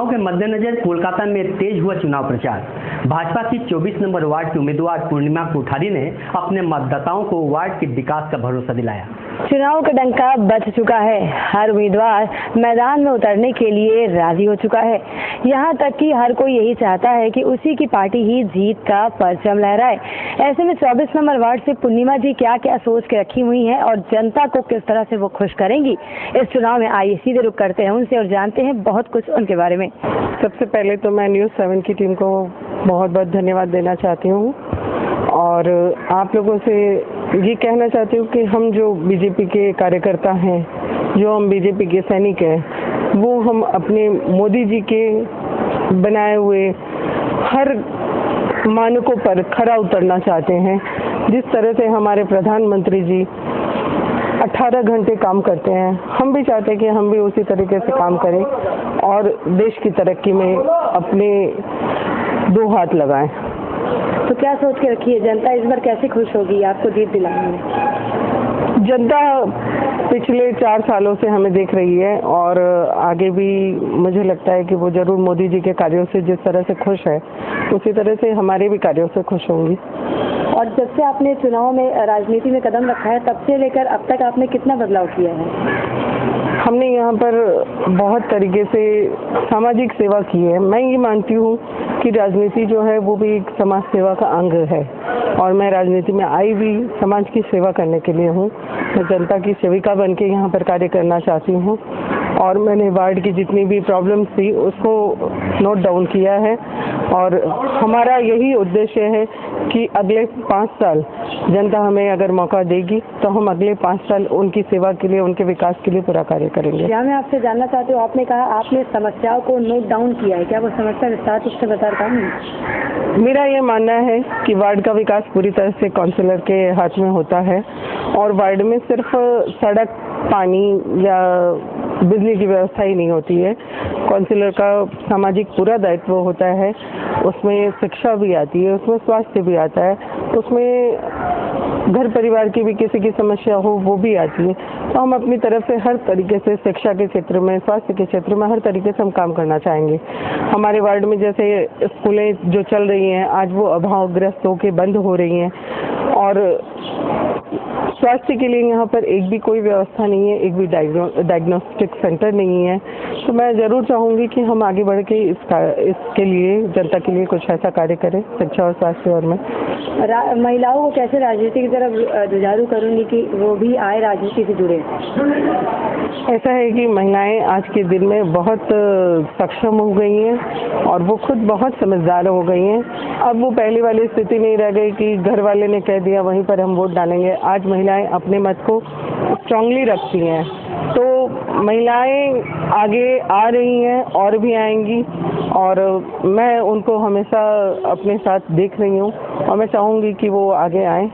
चुनाव के मद्देनजर कोलकाता में तेज हुआ चुनाव प्रचार। भाजपा की 24 नंबर वार्ड की उम्मीदवार पूर्णिमा कोठारी ने अपने मतदाताओं को वार्ड के विकास का भरोसा दिलाया। चुनाव का डंका बज चुका है। हर उम्मीदवार मैदान में उतरने के लिए राजी हो चुका है। यहाँ तक कि हर कोई यही चाहता है कि उसी की पार्टी ही जीत का परचम लहराए। ऐसे में 24 नंबर वार्ड से पूर्णिमा जी क्या क्या सोच के रखी हुई हैं और जनता को किस तरह से वो खुश करेंगी, इस चुनाव में आइए सीधे रुख करते हैं उनसे और जानते हैं बहुत कुछ उनके बारे में। सबसे पहले तो मैं न्यूज़ 7 की टीम को बहुत बहुत धन्यवाद देना चाहती हूँ और आप लोगों से ये कहना चाहती हूँ कि हम जो बीजेपी के कार्यकर्ता हैं, जो हम बीजेपी के सैनिक हैं, वो हम अपने मोदी जी के बनाए हुए हर मानकों पर खरा उतरना चाहते हैं। जिस तरह से हमारे प्रधानमंत्री जी 18 घंटे काम करते हैं, हम भी चाहते हैं कि हम भी उसी तरीके से काम करें और देश की तरक्की में अपने 2 हाथ लगाएं। तो क्या सोच के रखी है जनता इस बार कैसे खुश होगी आपको जीत दिलाने में? जनता पिछले 4 सालों से हमें देख रही है और आगे भी मुझे लगता है कि वो जरूर मोदी जी के कार्यों से जिस तरह से खुश है, उसी तरह से हमारे भी कार्यों से खुश होंगी। और जब से आपने चुनाव में राजनीति में कदम रखा है, तब से लेकर अब तक आपने कितना बदलाव किया है? हमने यहाँ पर बहुत तरीके से सामाजिक सेवा की है। मैं ये मानती हूँ कि राजनीति जो है वो भी एक समाज सेवा का अंग है और मैं राजनीति में आई भी समाज की सेवा करने के लिए हूँ। मैं जनता की सेविका बन के यहाँ पर कार्य करना चाहती हूँ और मैंने वार्ड की जितनी भी प्रॉब्लम्स थी उसको नोट डाउन किया है और हमारा यही उद्देश्य है कि अगले 5 साल जनता हमें अगर मौका देगी तो हम अगले 5 साल उनकी सेवा के लिए, उनके विकास के लिए पूरा कार्य करेंगे। क्या मैं आपसे जानना चाहती हूँ, आपने कहा आपने समस्याओं को नोट डाउन किया है, क्या वो समस्या विस्तार रूप से बता पाएंगे? मेरा ये मानना है कि वार्ड का विकास पूरी तरह से काउंसिलर के हाथ में होता है और वार्ड में सिर्फ सड़क, पानी या बिजली की व्यवस्था ही नहीं होती है। काउंसिलर का सामाजिक पूरा दायित्व होता है, उसमें शिक्षा भी आती है, उसमें स्वास्थ्य भी आता है, उसमें घर परिवार की भी किसी की समस्या हो वो भी आती है। तो हम अपनी तरफ से हर तरीके से शिक्षा के क्षेत्र में, स्वास्थ्य के क्षेत्र में हर तरीके से हम काम करना चाहेंगे। हमारे वार्ड में जैसे स्कूलें जो चल रही हैं आज वो अभावग्रस्त होकर बंद हो रही हैं और स्वास्थ्य के लिए यहाँ पर एक भी कोई व्यवस्था नहीं है, एक भी डायग्नोस्टिक सेंटर नहीं है। तो मैं ज़रूर चाहूँगी कि हम आगे बढ़ के इसके लिए जनता के लिए कुछ ऐसा कार्य करें शिक्षा और स्वास्थ्य और में। महिलाओं को कैसे राजनीति की तरफ जुझारू करूँगी कि वो भी आए राजनीति से जुड़े? ऐसा है कि महिलाएं आज के दिन में बहुत सक्षम हो गई हैं और वो खुद बहुत समझदार हो गई हैं। अब वो पहली वाली स्थिति नहीं रह गई कि घर वाले ने कह दिया वहीं पर हम वोट डालेंगे। आज महिलाएं अपने मत को स्ट्रांगली रखती हैं, तो महिलाएं आगे आ रही हैं और भी आएंगी और मैं उनको हमेशा अपने साथ देख रही हूँ और मैं चाहूँगी कि वो आगे आएं।